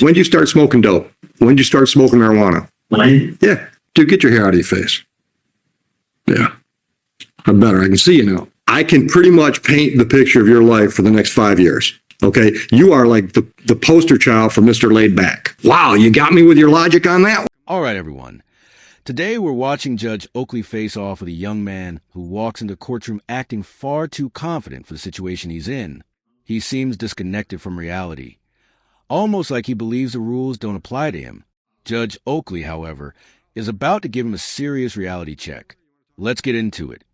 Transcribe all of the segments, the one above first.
When did you start smoking dope? When did you start smoking marijuana? When? Yeah. Dude, get your hair out of your face. Yeah. I'm better. I can see you now. I can pretty much paint the picture of your life for the next 5 years. Okay. You are like the poster child for Mr. Laid Back. Wow. You got me with your logic on that? All right, everyone. Today, we're watching Judge Oakley face off with a young man who walks into the courtroom acting far too confident for the situation he's in. He seems disconnected from reality, almost like he believes the rules don't apply to him. Judge Oakley, however, is about to give him a serious reality check. Let's get into it.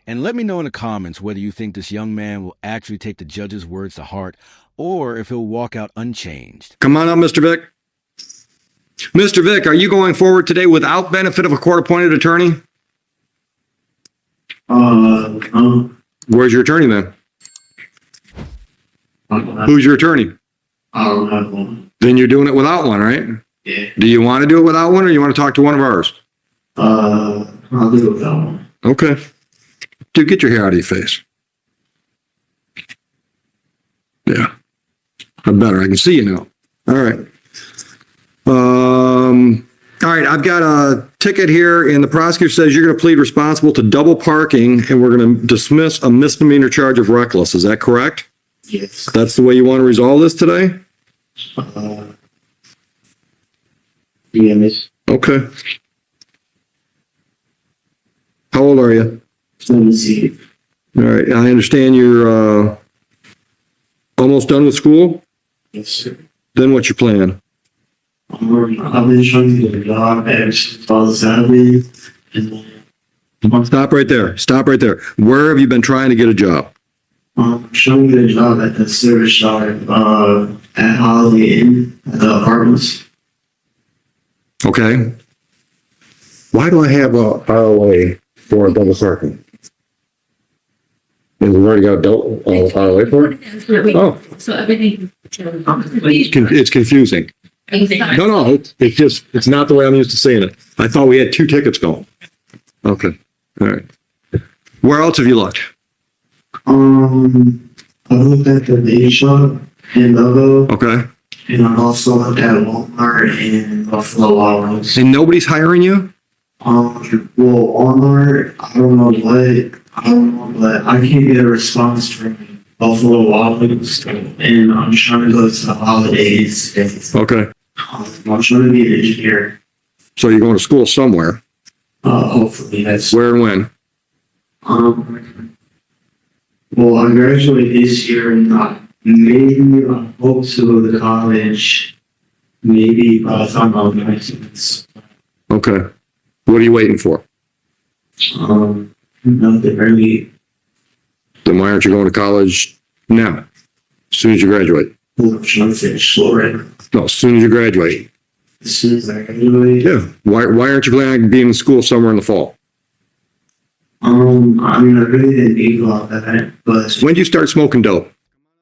And let me know in the comments whether you think this young man will actually take the judge's words to heart or if he'll walk out unchanged. Come on up, Mr. Vick. Mr. Vick, are you going forward today without benefit of a court-appointed attorney? No. Where's your attorney then? Who's your attorney? I don't have one. Then you're doing it without one, right? Yeah. Do you want to do it without one or you want to talk to one of ours? I'll do it without one. Okay. Dude, get your hair out of your face. Yeah. I'm better. I can see you now. All right. All right. I've got a ticket here and the prosecutor says you're going to plead responsible to double parking and we're going to dismiss a misdemeanor charge of reckless. Is that correct? Yes. That's the way you want to resolve this today? Yeah, miss. Okay. How old are you? Let me see. All right. I understand you're almost done with school. Yes, sir. Then what's your plan? I've been trying to get a job ever since I was 7. And then Stop right there. Stop right there. Where have you been trying to get a job? trying to get a job at the service yard at Holiday Inn at the apartments. Okay. Why do I have a ROA for a double parking? We've already got a ROA for it? Oh, So everything. it's confusing. No, it's not the way I'm used to saying it. I thought we had 2 tickets going. Okay. All right. Where else have you looked? I looked at the baby shop in Logo, Okay. and I also looked at Walmart and Buffalo Wild Wings. And nobody's hiring you? Well, Walmart, I don't know, but I can't get a response from Buffalo Wild Wings, and I'm trying to go to the holidays. Okay. I'm trying to be an engineer. So you're going to school somewhere. Hopefully that's. Where and when? Well, I graduate this year, and maybe I hope to go to college. Maybe by the time I'm 19. Okay. What are you waiting for? Nothing really. Then why aren't you going to college now? As soon as you graduate? I'm trying to finish school right now. No, as soon as you graduate. As soon as I graduate. Yeah. Why aren't you planning on being in school somewhere in the fall? I mean, I really didn't think about that, but When did you start smoking dope?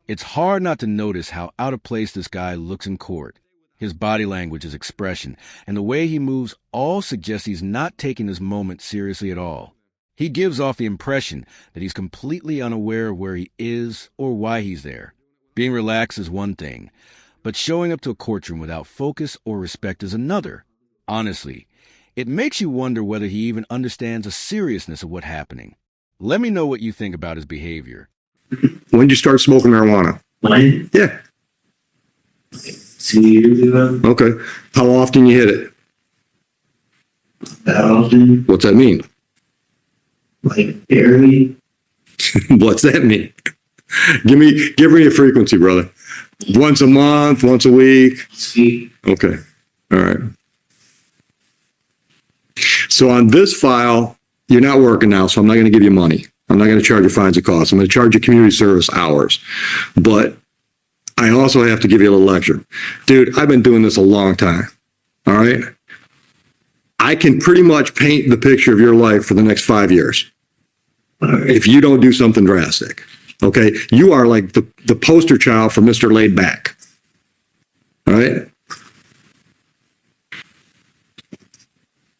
It's hard not to notice how out of place this guy looks in court. His body language, his expression, and the way he moves all suggest he's not taking this moment seriously at all. He gives off the impression that he's completely unaware of where he is or why he's there. Being relaxed is one thing, but showing up to a courtroom without focus or respect is another. Honestly, it makes you wonder whether he even understands the seriousness of what's happening. Let me know what you think about his behavior. When did you start smoking marijuana? when? Yeah. 2 years ago, Okay. How often you hit it? that often, What's that mean? like barely. What's that mean? Give me a frequency, brother. Once a month, once a week. Speak. Okay. All right. So on this file, you're not working now, so I'm not going to give you money. I'm not going to charge you fines and costs. I'm going to charge you community service hours. But I also have to give you a little lecture. Dude, I've been doing this a long time. All right. I can pretty much paint the picture of your life for the next 5 years. If you don't do something drastic. Okay. You are like the poster child for Mr. Laid Back. All right.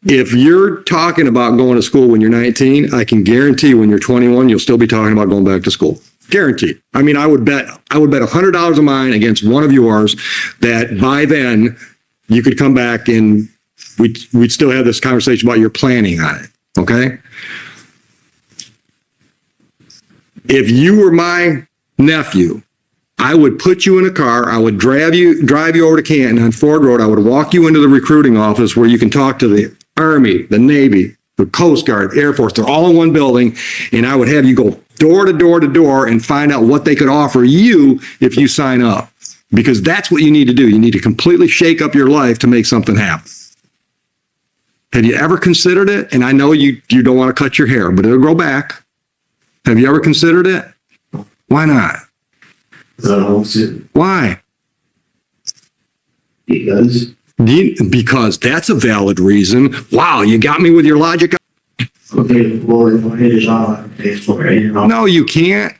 If you're talking about going to school when you're 19, I can guarantee when you're 21, you'll still be talking about going back to school. Guaranteed. I mean, I would bet $100 of mine against one of yours that by then you could come back and we'd still have this conversation about your planning on it. Okay. If you were my nephew, I would put you in a car. I would drive you over to Canton on Ford Road. I would walk you into the recruiting office where you can talk to the Army, the Navy, the Coast Guard, Air Force. They're all in one building. And I would have you go door to door to door and find out what they could offer you if you sign up. Because that's what you need to do. You need to completely shake up your life to make something happen. Have you ever considered it? And I know you don't want to cut your hair, but it'll grow back. Have you ever considered it? Why not? Why? Because that's a valid reason. Wow, you got me with your logic. Okay, well, if I get a job, I can pay for it. You know? No, you can't.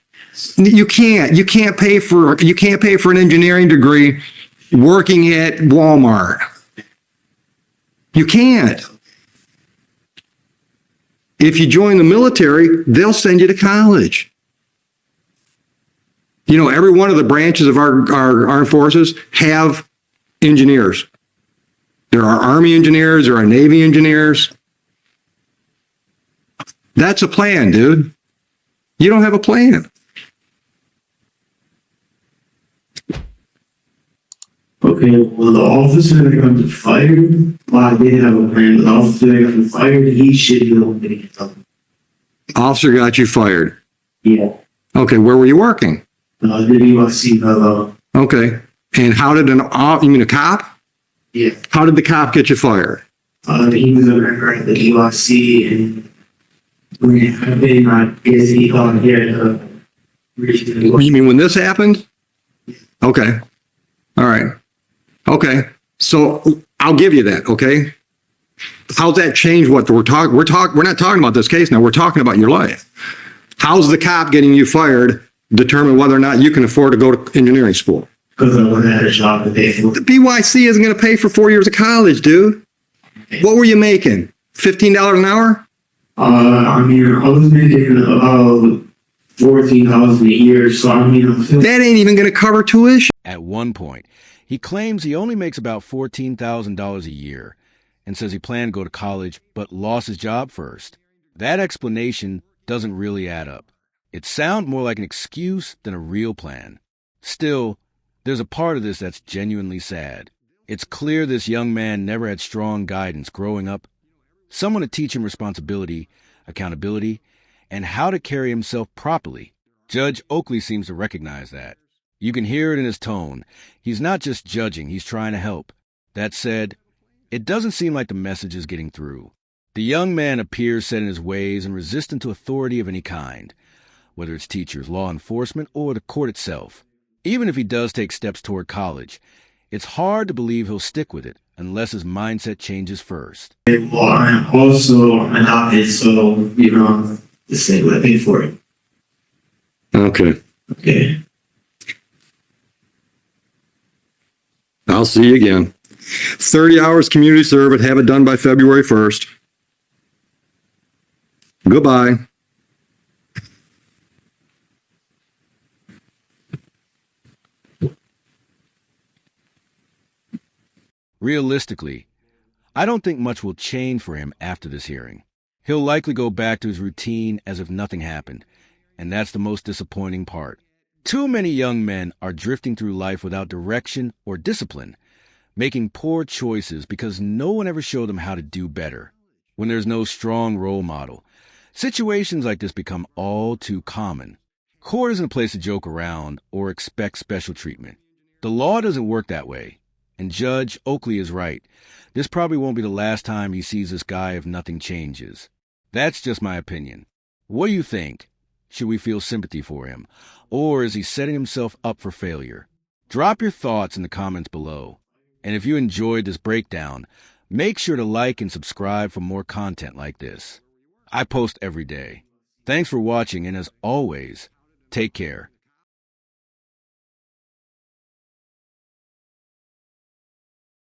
You can't pay for an engineering degree working at Walmart. You can't. If you join the military, they'll send you to college. You know, every one of the branches of our armed forces have engineers. There are Army engineers, there are Navy engineers. That's a plan, dude. You don't have a plan. Okay, well, the officer that got fired, well, I did have a plan. The officer that got fired, he should be able to get something. Officer got you fired. Yeah. Okay, where were you working? The USC fellow. Okay, and how did you mean a cop? Yeah. How did the cop get you fired? He was a member at the USC, and when it happened, I guess he got here to You mean when this happened? Okay. All right. Okay. So I'll give you that. Okay. How's that change what we're talking? We're not talking about this case now. We're talking about your life. How's the cop getting you fired determine whether or not you can afford to go to engineering school? Because I wouldn't have a job to pay for. The BYC isn't going to pay for 4 years of college, dude. What were you making? $15 an hour? I mean, I was making about $14,000 a year, so I mean, that ain't even going to cover tuition. At one point, he claims he only makes about $14,000 a year and says he planned to go to college but lost his job first. That explanation doesn't really add up. It sounds more like an excuse than a real plan. Still, there's a part of this that's genuinely sad. It's clear this young man never had strong guidance growing up, someone to teach him responsibility, accountability, and how to carry himself properly. Judge Oakley seems to recognize that. You can hear it in his tone. He's not just judging, he's trying to help. That said, it doesn't seem like the message is getting through. The young man appears set in his ways and resistant to authority of any kind, whether it's teachers, law enforcement, or the court itself. Even if he does take steps toward college, it's hard to believe he'll stick with it unless his mindset changes first. well, I'm also adopted, so, you know, the state would pay for it. Okay. Okay. I'll see you again. 30 hours community service. Have it done by February 1st. Goodbye. Realistically, I don't think much will change for him after this hearing. He'll likely go back to his routine as if nothing happened, and that's the most disappointing part. Too many young men are drifting through life without direction or discipline, making poor choices because no one ever showed them how to do better. When there's no strong role model, situations like this become all too common. Court isn't a place to joke around or expect special treatment. The law doesn't work that way. And Judge Oakley is right. This probably won't be the last time he sees this guy if nothing changes. That's just my opinion. What do you think? Should we feel sympathy for him? Or is he setting himself up for failure? Drop your thoughts in the comments below. And if you enjoyed this breakdown, make sure to like and subscribe for more content like this. I post every day. Thanks for watching, and as always, take care.